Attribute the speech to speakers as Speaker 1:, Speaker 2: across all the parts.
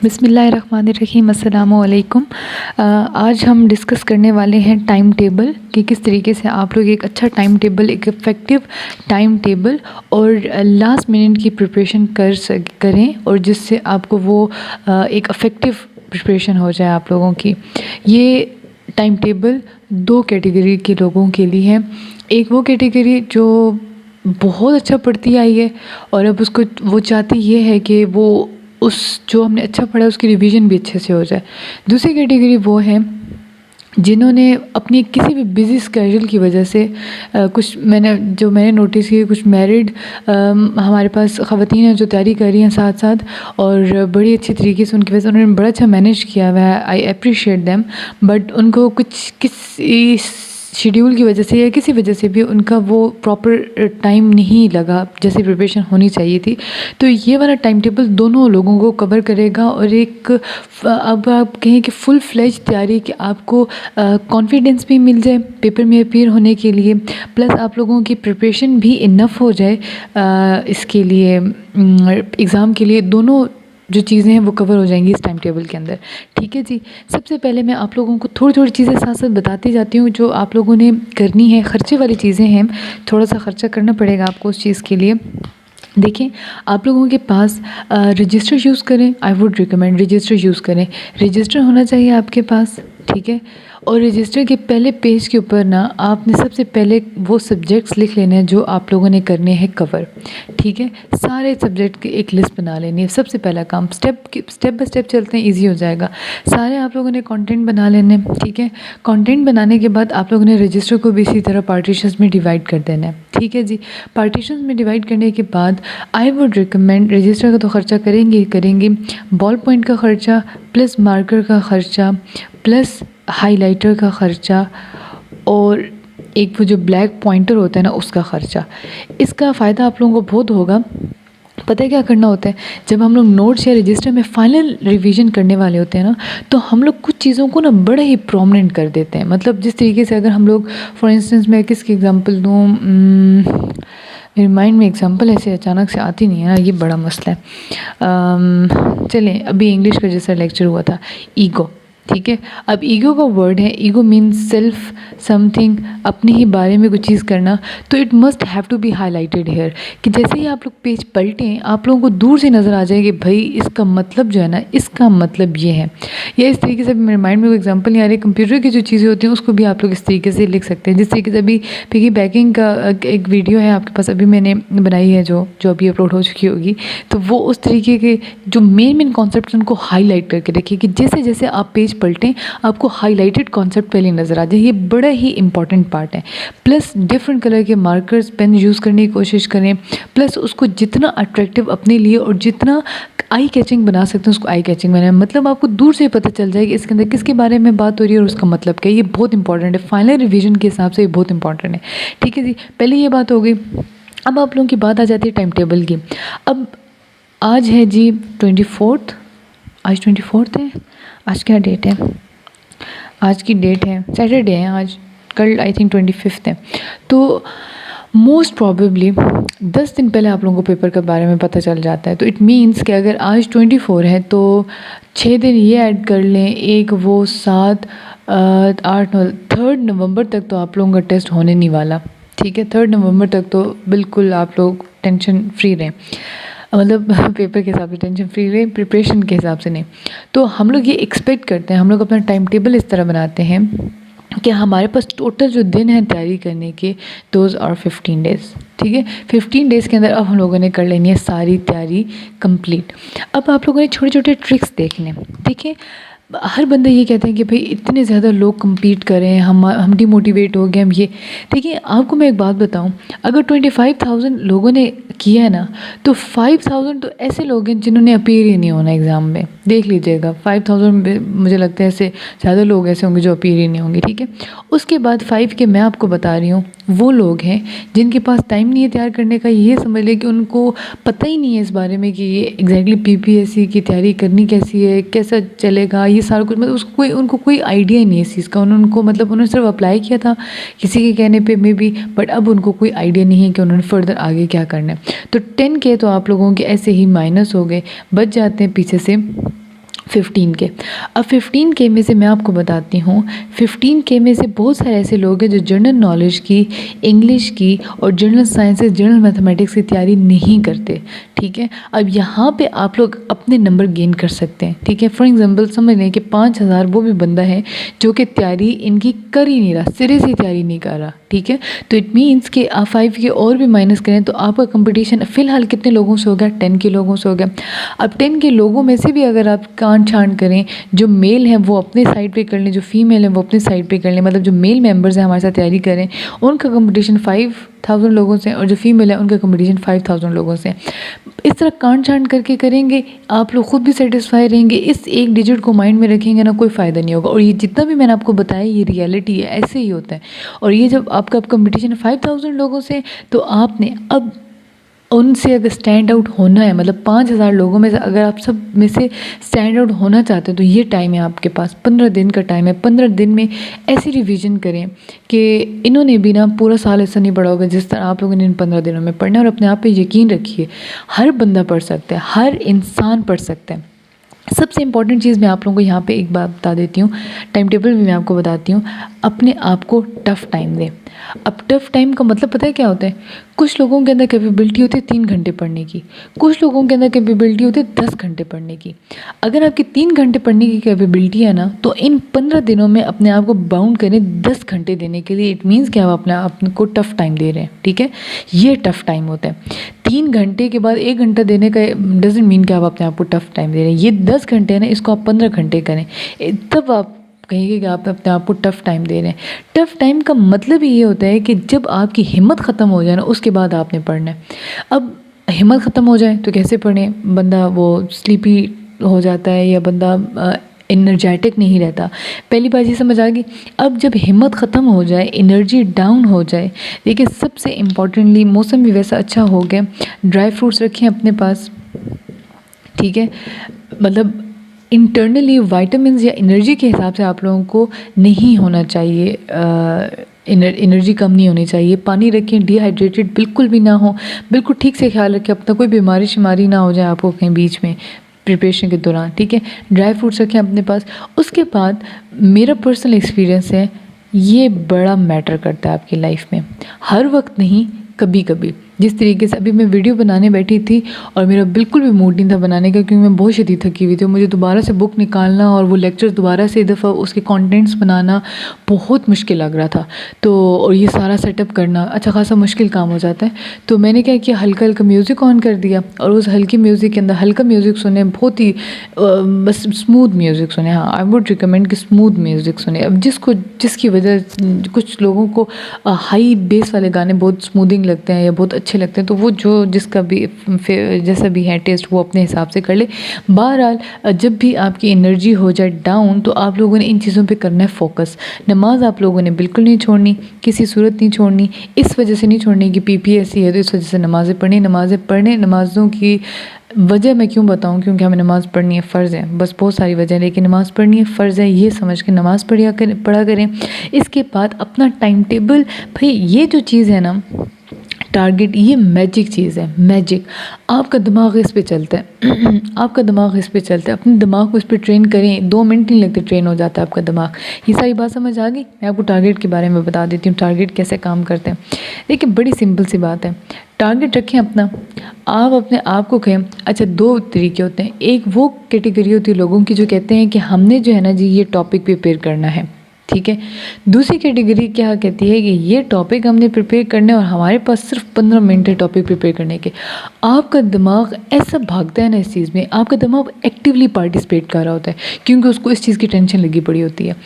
Speaker 1: बिस्मिल्लाहिर्रहमानिर्रहीम अस्सलामु अलैकुम। आज हम डिस्कस करने वाले हैं टाइम टेबल कि किस तरीके से आप लोग एक अच्छा टाइम टेबल, एक इफ़ेक्टिव टाइम टेबल और लास्ट मिनट की प्रिपरेशन करें और जिससे आपको वो एक इफ़ेक्टिव प्रिपरेशन हो जाए आप लोगों की। ये टाइम टेबल दो कैटेगरी के लोगों के लिए है। एक वो कैटेगरी जो बहुत अच्छा पढ़ती आई है और अब उसको वो चाहती ये है कि वो उस जो हमने अच्छा पढ़ा उसकी रिवीजन भी अच्छे से हो जाए। दूसरी कैटेगरी वो है जिन्होंने अपनी किसी भी बिज़ी स्केड्यूल की वजह से मैंने नोटिस किया कुछ मैरिड हमारे पास ख़वातीन हैं जो तैयारी कर रही हैं साथ साथ और बड़ी अच्छी तरीके से उनकी वजह से उन्होंने बड़ा अच्छा मैनेज किया हुआ है। I appreciate them. बट उनको कुछ किसी शेड्यूल की वजह से या किसी वजह से भी उनका वो प्रॉपर टाइम नहीं लगा जैसे प्रिपरेशन होनी चाहिए थी। तो ये वाला टाइम टेबल दोनों लोगों को कवर करेगा और एक अब आप कहें कि फुल फ्लेज तैयारी कि आपको कॉन्फिडेंस भी मिल जाए पेपर में अपीयर होने के लिए, प्लस आप लोगों की प्रिपरेशन भी इनफ हो जाए इसके लिए एग्ज़ाम के लिए। दोनों जो चीज़ें हैं वो कवर हो जाएंगी इस टाइम टेबल के अंदर। ठीक है जी। सबसे पहले मैं आप लोगों को थोड़ी थोड़ी चीज़ें साथ साथ बताती जाती हूँ जो आप लोगों ने करनी है। ख़र्चे वाली चीज़ें हैं, थोड़ा सा ख़र्चा करना पड़ेगा आपको उस चीज़ के लिए। देखिए, आप लोगों के पास रजिस्टर यूज़ करें। आई वुड रिकमेंड रजिस्टर यूज़ करें। रजिस्टर होना चाहिए आपके पास, ठीक है। और रजिस्टर के पहले पेज के ऊपर ना आपने सबसे पहले वो सब्जेक्ट्स लिख लेने हैं जो आप लोगों ने करने हैं कवर, ठीक है। सारे सब्जेक्ट की एक लिस्ट बना लेनी है। सबसे पहला काम स्टेप बाय स्टेप चलते हैं, इजी हो जाएगा। सारे आप लोगों ने कंटेंट बना लेने, ठीक है। कंटेंट बनाने के बाद आप लोगों ने रजिस्टर को भी इसी तरह पार्टीशंस में डिवाइड कर देना है, ठीक है जी। पार्टीशंस में डिवाइड करने के बाद आई वुड रिकमेंड रजिस्टर का तो ख़र्चा करेंगे, बॉल पॉइंट का ख़र्चा प्लस मार्कर का ख़र्चा प्लस हाइलाइटर का ख़र्चा और एक वो जो ब्लैक पॉइंटर होता है ना उसका ख़र्चा। इसका फ़ायदा आप लोगों को बहुत होगा। पता है क्या करना होता है, जब हम लोग नोट्स या रजिस्टर में फ़ाइनल रिवीजन करने वाले होते हैं ना, तो हम लोग कुछ चीज़ों को ना बड़े ही प्रोमिनेंट कर देते हैं। मतलब जिस तरीके से अगर हम लोग फॉर इंस्टेंस मैं किसकी एग्जांपल दूँ, मेरे माइंड में एग्जांपल ऐसे अचानक से आती नहीं है ना, ये बड़ा मसला है। चलें, अभी इंग्लिश का जैसा लेक्चर हुआ था, ईगो, ठीक है। अब ईगो का वर्ड है, ईगो मीन्स सेल्फ समथिंग, अपने ही बारे में कुछ चीज़ करना। तो it must have to be highlighted here कि जैसे ही आप लोग पेज पलटें आप लोगों को दूर से नज़र आ जाए कि भाई इसका मतलब जो है ना, इसका मतलब ये है। या इस तरीके से मेरे माइंड में कोई एग्जांपल नहीं आ रही। कंप्यूटर की जो चीज़ें होती हैं उसको भी आप लोग इस तरीके से लिख सकते हैं। जिस तरीके से अभी पिगी बैकिंग का एक वीडियो है आपके पास, अभी मैंने बनाई है जो अभी अपलोड हो चुकी होगी, तो वो उस तरीके के जो मेन कॉन्सेप्ट उनको हाईलाइट करके रखिए कि जैसे जैसे आप पेज पलटें आपको हाईलाइटेड कॉन्सेप्ट पहले नज़र आ जाए। ये बड़ा ही इंपॉर्टेंट पार्ट है। प्लस डिफरेंट कलर के मार्कर्स पेन यूज़ करने की कोशिश करें। प्लस उसको जितना अट्रैक्टिव अपने लिए और जितना आई कैचिंग बना सकते हैं उसको आई कैचिंग बनाएं। मतलब आपको दूर से पता चल जाए कि इसके अंदर किसके बारे में बात हो रही है और उसका मतलब क्या है। ये बहुत इंपॉर्टेंट है, फाइनल रिवीजन के हिसाब से ये बहुत इंपॉर्टेंट है, ठीक है जी। पहले ये बात हो गई। अब आप लोगों की बात आ जाती है टाइम टेबल की। अब आज है जी 24, आज 24 है। आज क्या डेट है? आज की डेट है सैटरडे है आज, कल आई थिंक 25 है। तो मोस्ट प्रॉबेबली 10 दिन पहले आप लोगों को पेपर के बारे में पता चल जाता है। तो इट मीन्स कि अगर आज 24 है तो 6 दिन ये ऐड कर लें, एक वो 7, 8, 9, 3 नवंबर तक तो आप लोगों का टेस्ट होने नहीं वाला, ठीक है। 3 नवंबर तक तो बिल्कुल आप लोग टेंशन फ्री रहें, मतलब पेपर के हिसाब से टेंशन फ्री रहे, प्रिपरेशन के हिसाब से नहीं। तो हम लोग ये एक्सपेक्ट करते हैं, हम लोग अपना टाइम टेबल इस तरह बनाते हैं कि हमारे पास टोटल जो दिन है तैयारी करने के, दोज आर 15 डेज़, ठीक है। 15 डेज़ के अंदर अब हम लोगों ने कर लेनी है सारी तैयारी कंप्लीट। अब आप लोगों ने छोटे छोटे ट्रिक्स देखने। देखिए, हर बंदा ये कहते हैं कि भाई इतने ज़्यादा लोग compete कर रहे हैं, हम डिमोटिवेट हो गए, हम ये। देखिए, आपको मैं एक बात बताऊं, अगर 25,000 लोगों ने किया है ना, तो 5,000 तो ऐसे लोग हैं जिन्होंने अपीयर ही नहीं होना एग्ज़ाम में। देख लीजिएगा, 5,000 में मुझे लगता है ऐसे ज़्यादा लोग ऐसे होंगे जो अपीयर ही नहीं होंगे, ठीक है। उसके बाद 5 के मैं आपको बता रही हूँ वो लोग हैं जिनके पास टाइम नहीं है तैयार करने का। ये समझ लें कि उनको पता ही नहीं है इस बारे में कि ये एग्जैक्टली पीपीएससी की तैयारी करनी कैसी है, कैसा चलेगा, ये सारा कुछ, मतलब उसको उनको कोई आइडिया ही नहीं है इस चीज़ का। उनको मतलब उन्होंने सिर्फ अप्लाई किया था किसी के कहने पे मे बी, बट अब उनको कोई आइडिया नहीं है कि उन्होंने फर्दर आगे क्या करना है। तो 10 के तो आप लोगों के ऐसे ही माइनस हो गए, बच जाते हैं पीछे से 15K। अब 15K में से मैं आपको बताती हूँ, 15K में से बहुत सारे ऐसे लोग हैं जो जनरल नॉलेज की, इंग्लिश की और जनरल साइंसेस, जनरल मैथमेटिक्स की तैयारी नहीं करते। ठीक है, अब यहाँ पे आप लोग अपने नंबर गेन कर सकते हैं। ठीक है, फॉर एग्जांपल समझ लें कि 5000 वो भी बंदा है जो कि तैयारी इनकी कर ही नहीं रहा, सिरे से तैयारी नहीं कर रहा। ठीक है, तो इट मीन्स कि आप 5K और भी माइनस करें तो आपका कंपटीशन फ़िलहाल कितने लोगों से हो गया? 10K लोगों से हो गया। अब 10K लोगों में से भी अगर आप कांट छांट करें, जो मेल हैं वो अपने साइड पे कर लें, जो फीमेल हैं वो अपने साइड पे कर लें, मतलब जो मेल मेंबर्स हैं हमारे साथ तैयारी करें, उनका कंपटीशन 5000 लोगों से, और जो फीमेल है उनका कंपटीशन 5000 लोगों से। इस तरह कांट छांट करके करेंगे, आप लोग खुद भी सेटिस्फाई रहेंगे। इस एक डिजिट को माइंड में रखेंगे ना, कोई फ़ायदा नहीं होगा। और ये जितना भी मैंने आपको बताया ये रियलिटी है, ऐसे ही होता है। और ये जब आपका कंपटीशन 5000 लोगों से, तो आपने अब उनसे अगर स्टैंड आउट होना है, मतलब 5000 लोगों में से अगर आप सब में से स्टैंड आउट होना चाहते हो, तो ये टाइम है आपके पास, 15 दिन का टाइम है। 15 दिन में ऐसी रिवीजन करें कि इन्होंने भी ना पूरा साल ऐसा नहीं पढ़ा होगा जिस तरह आप लोगों ने इन 15 दिनों में पढ़ना है। और अपने आप पे यकीन रखिए, हर बंदा पढ़ सकता है, हर इंसान पढ़ सकता है। सबसे इम्पॉर्टेंट चीज़ मैं आप लोगों को यहाँ पे एक बात बता देती हूँ, टाइम टेबल भी मैं आपको बताती हूँ। अपने आप को टफ़ टाइम दें। अब टफ़ टाइम का मतलब पता है क्या होता है? कुछ लोगों के अंदर कैपेबिलिटी होती है 3 घंटे पढ़ने की, कुछ लोगों के अंदर कैपेबिलिटी होती है 10 घंटे पढ़ने की। अगर आपकी 3 घंटे पढ़ने की कैपेबिलिटी है ना, तो इन 15 दिनों में अपने आप को बाउंड करें 10 घंटे देने के लिए। इट मीन्स कि आप अपने आप को टफ़ टाइम दे रहे हैं। ठीक है, ये टफ़ टाइम होता है। 3 घंटे के बाद 1 घंटा देने का डजंट मीन कि आप अपने आप को टफ़ टाइम दे रहे हैं। ये 10 घंटे है ना, इसको आप 15 घंटे करें, तब आप कहेंगे कि आप अपने आप को टफ़ टाइम दे रहे हैं। टफ़ टाइम का मतलब ये होता है कि जब आपकी हिम्मत ख़त्म हो जाए ना, उसके बाद आपने पढ़ना है। अब हिम्मत ख़त्म हो जाए तो कैसे पढ़ें? बंदा वो स्लीपी हो जाता है या बंदा एनर्जेटिक नहीं रहता। पहली बात ये समझ आ गई। अब जब हिम्मत ख़त्म हो जाए, एनर्जी डाउन हो जाए, देखिए सबसे इम्पॉर्टेंटली मौसम भी वैसा अच्छा हो गया, ड्राई फ्रूट्स रखें अपने पास। ठीक है, मतलब इंटरनली विटामिन्स या एनर्जी के हिसाब से आप लोगों को नहीं होना चाहिए, एनर्जी कम नहीं होनी चाहिए। पानी रखें, डिहाइड्रेटेड बिल्कुल भी ना हो, बिल्कुल ठीक से ख्याल रखें अपना, कोई बीमारी शिमारी ना हो जाए आपको कहीं बीच में प्रिपरेशन के दौरान। ठीक है, ड्राई फ्रूट्स रखें अपने पास। उसके बाद मेरा पर्सनल एक्सपीरियंस है, ये बड़ा मैटर करता है आपकी लाइफ में, हर वक्त नहीं, कभी कभी। जिस तरीके से अभी मैं वीडियो बनाने बैठी थी और मेरा बिल्कुल भी मूड नहीं था बनाने का, क्योंकि मैं बहुत शदीद थकी हुई थी। मुझे दोबारा से बुक निकालना और वो लेक्चर दोबारा से एक दफ़ा उसके कंटेंट्स बनाना बहुत मुश्किल लग रहा था। तो और ये सारा सेटअप करना अच्छा खासा मुश्किल काम हो जाता है। तो मैंने क्या किया, हल्का हल्का म्यूज़िक ऑन कर दिया और उस हल्की म्यूज़िक के अंदर हल्का म्यूज़िक सुने, बहुत ही बस स्मूथ म्यूज़िक सुने। हाँ, आई वुड रिकमेंड कि स्मूथ म्यूज़िक सुने। अब जिसकी वजह, कुछ लोगों को हाई बेस वाले गाने बहुत स्मूथिंग लगते हैं या बहुत अच्छे लगते हैं, तो वो जो जिसका भी जैसा भी है टेस्ट वो अपने हिसाब से कर ले। बहरहाल जब भी आपकी एनर्जी हो जाए डाउन, तो आप लोगों ने इन चीज़ों पे करना है फोकस। नमाज आप लोगों ने बिल्कुल नहीं छोड़नी, किसी सूरत नहीं छोड़नी। इस वजह से नहीं छोड़नी कि PPSC है तो इस वजह से नमाज़ें पढ़ने। नमाज़ों की वजह मैं क्यों बताऊं? क्योंकि हमें नमाज़ पढ़नी है, फ़र्ज़ है, बस बहुत सारी वजह है, लेकिन नमाज़ पढ़नी है, फ़र्ज़ है, ये समझ के नमाज़ पढ़ा करें। इसके बाद अपना टाइम टेबल, भाई ये जो चीज़ है ना टारगेट, ये मैजिक चीज़ है, मैजिक। आपका दिमाग इस पे चलता है आपका दिमाग इस पे चलता है। अपने दिमाग को इस पे ट्रेन करें, 2 मिनट नहीं लगते, ट्रेन हो जाता है आपका दिमाग। ये सारी बात समझ आ गई? मैं आपको टारगेट के बारे में बता देती हूँ, टारगेट कैसे काम करते हैं। देखिए बड़ी सिंपल सी बात है, टारगेट रखें अपना। आप अपने आप को कहें, अच्छा 2 तरीके होते हैं। एक वो कैटेगरी होती है लोगों की जो कहते हैं कि हमने जो है ना जी ये टॉपिक प्रिपेयर करना है। ठीक है, दूसरी कैटेगरी क्या कहती है कि ये टॉपिक हमने प्रिपेयर करने और हमारे पास सिर्फ 15 मिनट है टॉपिक प्रिपेयर करने के। आपका दिमाग ऐसा भागता है ना इस चीज़ में, आपका दिमाग एक्टिवली पार्टिसिपेट कर रहा होता है, क्योंकि उसको इस चीज़ की टेंशन लगी पड़ी होती है।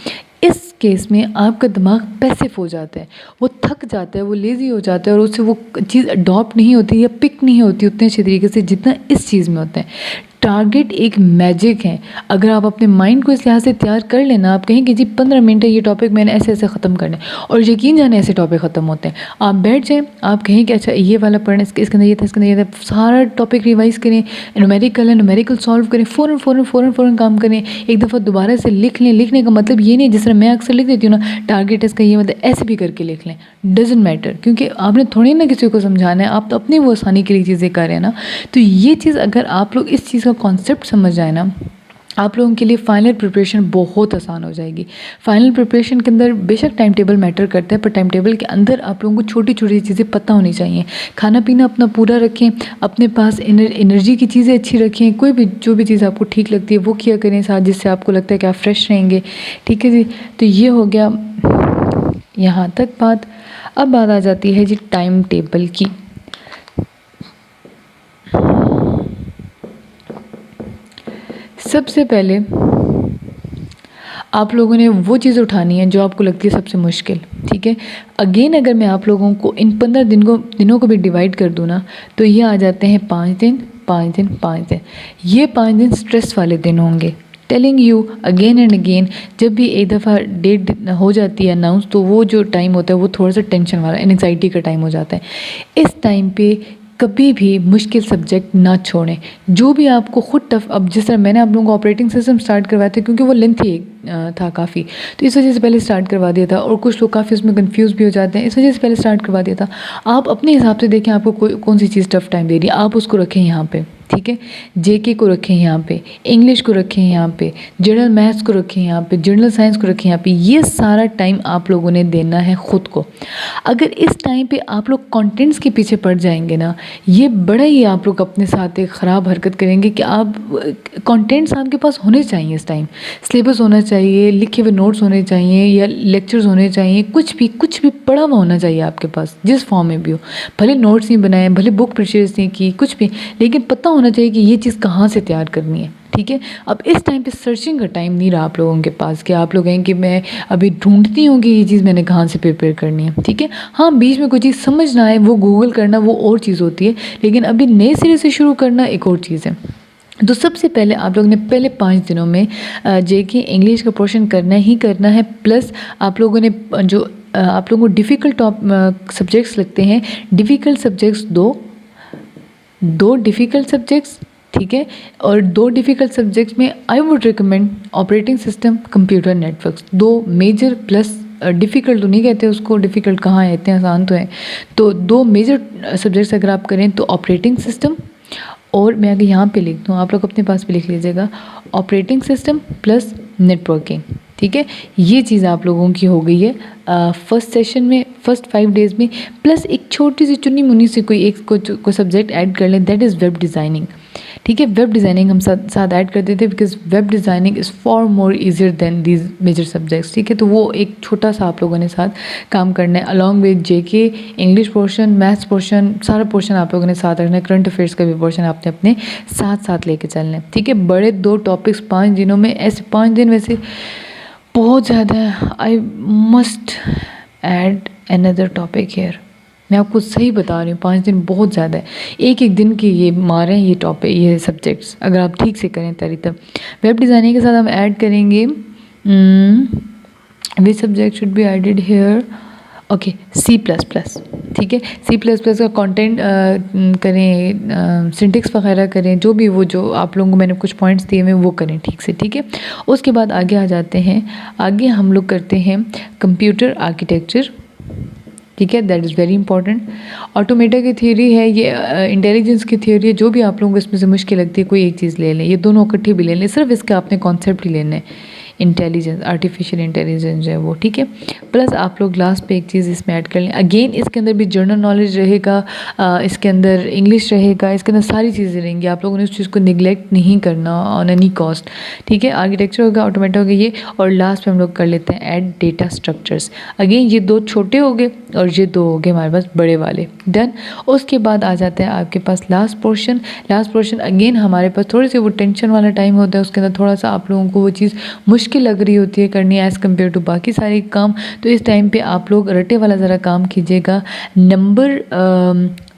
Speaker 1: इस केस में आपका दिमाग पैसिव हो जाता है, वो थक जाता है, वो लेज़ी हो जाता है और उससे वो चीज़ अडॉप्ट नहीं होती या पिक नहीं होती उतने अच्छे तरीके से जितना इस चीज़ में होता है। टारगेट एक मैजिक है। अगर आप अपने माइंड को इस लिहाज से तैयार कर लेना, आप कहें कि जी 15 मिनट है, ये टॉपिक मैंने ऐसे ऐसे ख़त्म करना है, और यकीन जाने ऐसे टॉपिक ख़त्म होते हैं। आप बैठ जाएं, आप कहें कि अच्छा ये वाला पढ़ना, इसके अंदर ये था, इसके अंदर ये था, सारा टॉपिक रिवाइज़ करें, न्यूमेरिकल है न्यूमेरिकल सॉल्व करें, फ़ौरन काम करें, एक दफ़ा दोबारा से लिख लें। लिखने का मतलब ये नहीं जिस तरह मैं अक्सर लिख देती हूँ ना, टारगेट इसका ये मतलब, ऐसे भी करके लिख लें, डजेंट मैटर, क्योंकि आपने थोड़ी ना किसी को समझाना है, आप तो अपनी वो आसानी के लिए चीज़ें कर रहे हैं ना। तो ये चीज़ अगर आप लोग इस चीज़ का कॉन्सेप्ट समझ जाए ना, आप लोगों के लिए फ़ाइनल प्रिपरेशन बहुत आसान हो जाएगी। फ़ाइनल प्रिपरेशन के अंदर बेशक टाइम टेबल मैटर करता है, पर टाइम टेबल के अंदर आप लोगों को छोटी-छोटी चीज़ें पता होनी चाहिए। खाना पीना अपना पूरा रखें, अपने पास एनर्जी की चीज़ें अच्छी रखें, कोई भी जो भी चीज़ आपको ठीक लगती है वो किया करें साथ, जिससे आपको लगता है कि आप फ्रेश रहेंगे। ठीक है जी, तो ये हो गया यहाँ तक बात। अब बात आ जाती है जी टाइम टेबल की। सबसे पहले आप लोगों ने वो चीज़ उठानी है जो आपको लगती है सबसे मुश्किल। ठीक है, अगेन अगर मैं आप लोगों को इन 15 दिनों को भी डिवाइड कर दूँ ना, तो ये आ जाते हैं 5 दिन 5 दिन 5 दिन। ये 5 दिन स्ट्रेस वाले दिन होंगे। Telling you again and again, जब भी एक दफ़ा डेट हो जाती है अनाउंस, तो वो जो टाइम होता है वो थोड़ा सा टेंशन वाला, एंग्जाइटी का टाइम हो जाता है। इस टाइम पे कभी भी मुश्किल सब्जेक्ट ना छोड़ें। जो भी आपको खुद टफ, अब जिस तरह मैंने आप लोगों को ऑपरेटिंग सिस्टम स्टार्ट करवाया था, क्योंकि वो लेंथी था काफ़ी, तो इस वजह से पहले स्टार्ट करवा दिया था। और कुछ लोग काफ़ी उसमें कंफ्यूज भी हो जाते हैं, इस वजह से पहले स्टार्ट करवा दिया था। आप अपने हिसाब से देखें आपको कौन सी चीज़ टफ टाइम दे रही है, आप उसको रखें यहाँ पे। ठीक है, जेके को रखें यहाँ पे, इंग्लिश को रखें यहाँ पे, जनरल मैथ्स को रखें यहाँ पे, जनरल साइंस को रखें यहाँ पे। ये सारा टाइम आप लोगों ने देना है ख़ुद को। अगर इस टाइम पे आप लोग कंटेंट्स के पीछे पड़ जाएंगे ना, ये बड़ा ही आप लोग अपने साथ एक ख़राब हरकत करेंगे कि आप कंटेंट्स आपके पास होने चाहिए इस टाइम। सिलेबस होना चाहिए, लिखे हुए नोट्स होने चाहिए या लेक्चर्स होने चाहिए, कुछ भी पढ़ा हुआ होना चाहिए आपके पास, जिस फॉर्म में भी हो। भले नोट्स नहीं बनाए, भले बुक परचेज नहीं की, कुछ भी, लेकिन पता होना चाहिए कि ये चीज़ कहाँ से तैयार करनी है। ठीक है, अब इस टाइम पे सर्चिंग का टाइम नहीं रहा आप लोगों के पास कि आप लोग हैं कि मैं अभी ढूंढती हूँ कि ये चीज़ मैंने कहाँ से प्रिपेयर करनी है। ठीक है, हाँ, बीच में कोई चीज़ समझ ना आए वो गूगल करना वो और चीज़ होती है, लेकिन अभी नए सिरे से शुरू करना एक और चीज़ है। तो सबसे पहले आप लोगों ने पहले 5 दिनों में जेके इंग्लिश का पोर्शन करना ही करना है। प्लस आप लोगों ने जो आप लोगों को डिफ़िकल्ट सब्जेक्ट्स लगते हैं, डिफ़िकल्ट सब्जेक्ट्स दो डिफ़िकल्ट सब्जेक्ट्स, ठीक है, और 2 डिफ़िकल्ट सब्जेक्ट्स में I would recommend operating system, computer networks, 2 major plus difficult तो नहीं कहते उसको, डिफ़िकल्ट कहाँ है, इतने आसान तो हैं। तो 2 मेजर सब्जेक्ट्स अगर आप करें तो ऑपरेटिंग सिस्टम, और मैं अगर यहाँ पे लिख दूँ, आप लोग अपने पास भी लिख लीजिएगा, ऑपरेटिंग सिस्टम प्लस नेटवर्किंग। ठीक है, ये चीज़ आप लोगों की हो गई है फर्स्ट सेशन में, फर्स्ट 5 डेज़ में। प्लस एक छोटी सी चुनी मुनी से कोई सब्जेक्ट ऐड कर लें, दैट इज़ वेब डिज़ाइनिंग। ठीक है, वेब डिज़ाइनिंग हम साथ ऐड कर देते, because web designing is for more easier than these major subjects. ठीक है, तो वो एक छोटा सा आप लोगों ने साथ काम करना है, along with JK, English portion, maths portion, सारा पोर्शन आप लोगों ने साथ रखना है। करंट अफेयर्स का भी पोर्शन आपने अपने साथ लेके चलना है। ठीक है, बड़े 2 टॉपिक्स 5 दिनों में, ऐसे 5 दिन वैसे बहुत ज़्यादा है। I must add another topic here, मैं आपको सही बता रही हूँ, 5 दिन बहुत ज़्यादा है। एक एक दिन के ये मारें ये टॉपिक, ये सब्जेक्ट्स अगर आप ठीक से करें तरी तब। वेब डिज़ाइनिंग के साथ हम ऐड करेंगे which subject should be added here, okay, C++। ठीक है, C++ का कंटेंट करें, सिंटेक्स वगैरह करें, जो भी वो जो आप लोगों को मैंने कुछ पॉइंट्स दिए हुए वो करें ठीक से। ठीक है, उसके बाद आगे आ जाते हैं, आगे हम लोग करते हैं कंप्यूटर आर्किटेक्चर। ठीक है, that is very important. Automata की थ्योरी है ये, इंटेलिजेंस की थ्योरी है। जो भी आप लोगों को इसमें से मुश्किल लगती है कोई एक चीज़ ले लें, ये दोनों इकट्ठे भी ले लें, सिर्फ इसका आपने कॉन्सेप्ट ही लेना है, इंटेलिजेंस, आर्टिफिशियल इंटेलिजेंस जो है वो। ठीक है, प्लस आप लोग लास्ट पे एक चीज़ इसमें ऐड कर लें, अगेन इसके अंदर भी जनरल नॉलेज रहेगा, इसके अंदर इंग्लिश रहेगा, इसके अंदर सारी चीज़ें रहेंगी। आप लोगों ने उस चीज़ को निगलेक्ट नहीं करना ऑन एनी कॉस्ट। ठीक है, आर्किटेक्चर होगा, ऑटोमेटा होगा ये, और लास्ट में हम लोग कर लेते हैं ऐड डेटा स्ट्रक्चर्स। अगेन ये 2 छोटे हो गए और ये 2 हो गए हमारे पास बड़े वाले। डन। उसके बाद आ जाता है आपके पास लास्ट पोर्शन। अगेन हमारे पास थोड़ी सी वो टेंशन वाला टाइम होता है, उसके अंदर थोड़ा सा आप लोगों को वो चीज़ मुश्किल लग रही होती है करनी एज़ कम्पेयर टू बाकी सारे काम। तो इस टाइम पे आप लोग रटे वाला ज़रा काम कीजिएगा। नंबर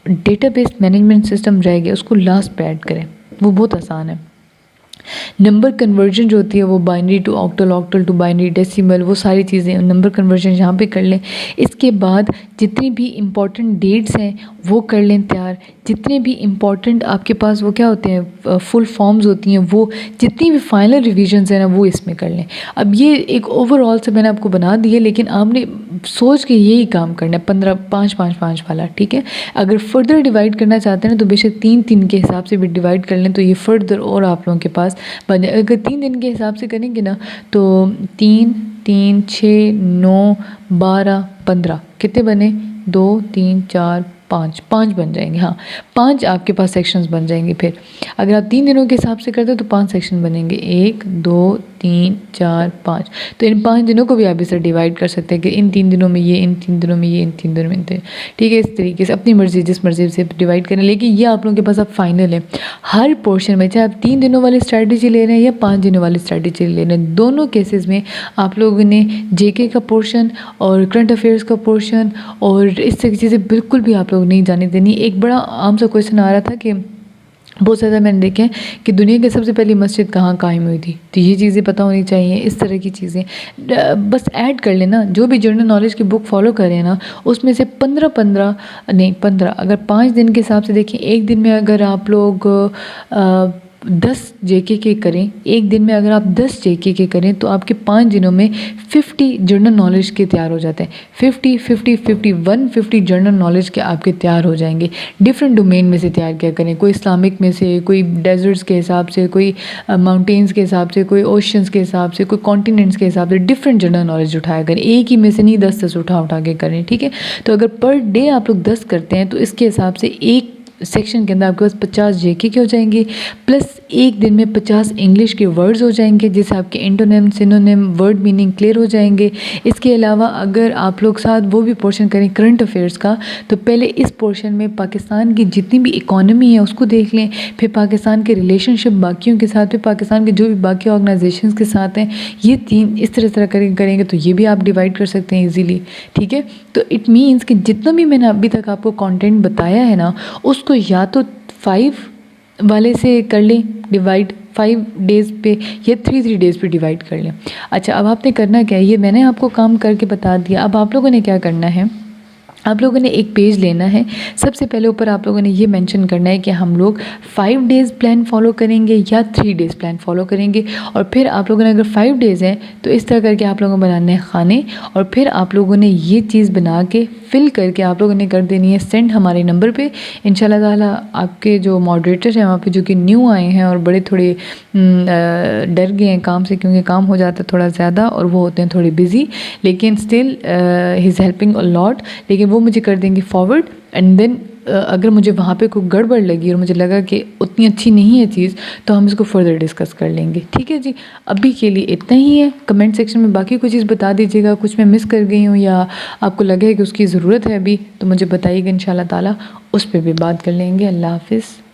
Speaker 1: डेटाबेस मैनेजमेंट सिस्टम रह गया, उसको लास्ट पे ऐड करें, वो बहुत आसान है। नंबर कन्वर्जन जो होती है वो binary to octal, octal to binary, decimal, वो सारी चीज़ें नंबर कन्वर्जन यहाँ पे कर लें। इसके बाद जितनी भी इम्पॉर्टेंट डेट्स हैं वो कर लें तैयार। जितने भी इम्पॉर्टेंट आपके पास वो क्या होते हैं, फुल फॉर्म्स होती हैं, वो जितनी भी फाइनल रिविजन्स हैं ना वो इसमें कर लें। अब ये एक ओवरऑल से मैंने आपको बना दी है, लेकिन आपने सोच के यही काम करना है, 15 5 5 5 वाला। ठीक है, अगर फर्दर डिवाइड करना चाहते हैं ना तो बेशक 3 3 के हिसाब से भी डिवाइड कर लें, तो ये फर्दर और आप लोगों के पास बन जाए। अगर 3 दिन के हिसाब से करेंगे ना तो 3 3 6 9 12 15 कितने बने? 2 3 4 5 बन जाएंगे। हाँ, 5 आपके पास सेक्शंस बन जाएंगे। फिर अगर आप 3 दिनों के हिसाब से करते हो तो 5 सेक्शन बनेंगे, 1 2 3 4 5। तो इन 5 दिनों को भी आप इसे डिवाइड कर सकते हैं कि इन 3 दिनों में ये, इन 3 दिनों में ये, इन 3 दिनों में ये। ठीक है, इस तरीके से अपनी मर्जी जिस मर्जी से डिवाइड करें, लेकिन ये आप लोगों के पास अब फाइनल है। हर पोर्शन में चाहे आप 3 दिनों वाली स्ट्रैटेजी ले रहे हैं या 5 दिनों वाली स्ट्रैटेजी ले रहे हैं, दोनों केसेस में आप लोगों ने जेके का पोर्शन और करंट अफेयर्स का पोर्शन और इस तरह की चीज़ें बिल्कुल भी आप लोग नहीं जाने देनी। एक बड़ा आम सा क्वेश्चन आ रहा था कि बहुत ज़्यादा मैंने देखे हैं कि दुनिया की सबसे पहली मस्जिद कहाँ कायम हुई थी, तो ये चीज़ें पता होनी चाहिए। इस तरह की चीज़ें बस ऐड कर लेना। जो भी जनरल नॉलेज की बुक फॉलो करें ना, उसमें से 15 अगर 5 दिन के हिसाब से देखें, एक दिन में अगर आप लोग 10 जेके के करें, एक दिन में अगर आप 10 जेके के करें तो आपके 5 दिनों में 50 जनरल नॉलेज के तैयार हो जाते हैं। 150 जनरल नॉलेज के आपके तैयार हो जाएंगे। डिफरेंट डोमेन में से तैयार क्या करें, कोई इस्लामिक में से, कोई डेजर्ट्स के हिसाब से, कोई माउंटेन्स के हिसाब से, कोई ओशंस के हिसाब से, कोई कॉन्टिनेंट्स के हिसाब से डिफरेंट जनरल नॉलेज उठाया करें। एक ही में से नहीं 10 उठा के करें। ठीक है, तो अगर पर डे आप लोग 10 करते हैं तो इसके हिसाब से एक सेक्शन के अंदर आपके पास 50 जेके के हो जाएंगे, प्लस एक दिन में 50 इंग्लिश के वर्ड्स हो जाएंगे, जिससे आपके antonym, synonym, word meaning clear हो जाएंगे। इसके अलावा अगर आप लोग साथ वो भी पोर्शन करें करंट अफेयर्स का, तो पहले इस पोर्शन में पाकिस्तान की जितनी भी इकॉनमी है उसको देख लें, फिर पाकिस्तान के रिलेशनशिप बाकियों के साथ, फिर पाकिस्तान के जो भी बाकी ऑर्गेनाइजेशंस के साथ हैं, ये 3 इस तरह करेंगे तो ये भी आप डिवाइड कर सकते हैं ईजीली। ठीक है, तो इट मीन्स कि जितना भी मैंने अभी तक आपको कंटेंट बताया है ना, उसको या तो 5 वाले से कर लें डिवाइड 5 डेज़ पे, या 3 डेज़ पे डिवाइड कर लें। अच्छा, अब आपने करना क्या है, ये मैंने आपको काम करके बता दिया। अब आप लोगों ने क्या करना है, आप लोगों ने एक पेज लेना है। सबसे पहले ऊपर आप लोगों ने ये मेंशन करना है कि हम लोग 5 डेज़ प्लान फॉलो करेंगे या 3 डेज़ प्लान फॉलो करेंगे। और फिर आप लोगों ने अगर 5 डेज़ हैं तो इस तरह करके आप लोगों को बनाने हैं खाने, और फिर आप लोगों ने ये चीज़ बना के फिल करके आप लोगों ने कर देनी है सेंड हमारे नंबर पे। इंशाल्लाह ताला आपके जो मॉडरेटर हैं वहाँ पे, जो कि न्यू आए हैं और बड़े थोड़े डर गए हैं काम से, क्योंकि काम हो जाता है थोड़ा ज़्यादा और वो होते हैं थोड़े बिजी, लेकिन still he is helping a lot. लेकिन वो मुझे कर देंगे फॉरवर्ड, एंड देन अगर मुझे वहाँ पे कोई गड़बड़ लगी और मुझे लगा कि उतनी अच्छी नहीं है चीज़, तो हम इसको फर्दर डिस्कस कर लेंगे। ठीक है जी, अभी के लिए इतना ही है। कमेंट सेक्शन में बाकी कोई चीज़ बता दीजिएगा, कुछ मैं मिस कर गई हूँ या आपको लगे कि उसकी ज़रूरत है अभी, तो मुझे बताइएगा। इंशाल्लाह ताला उस पर भी बात कर लेंगे। अल्लाह हाफिज़।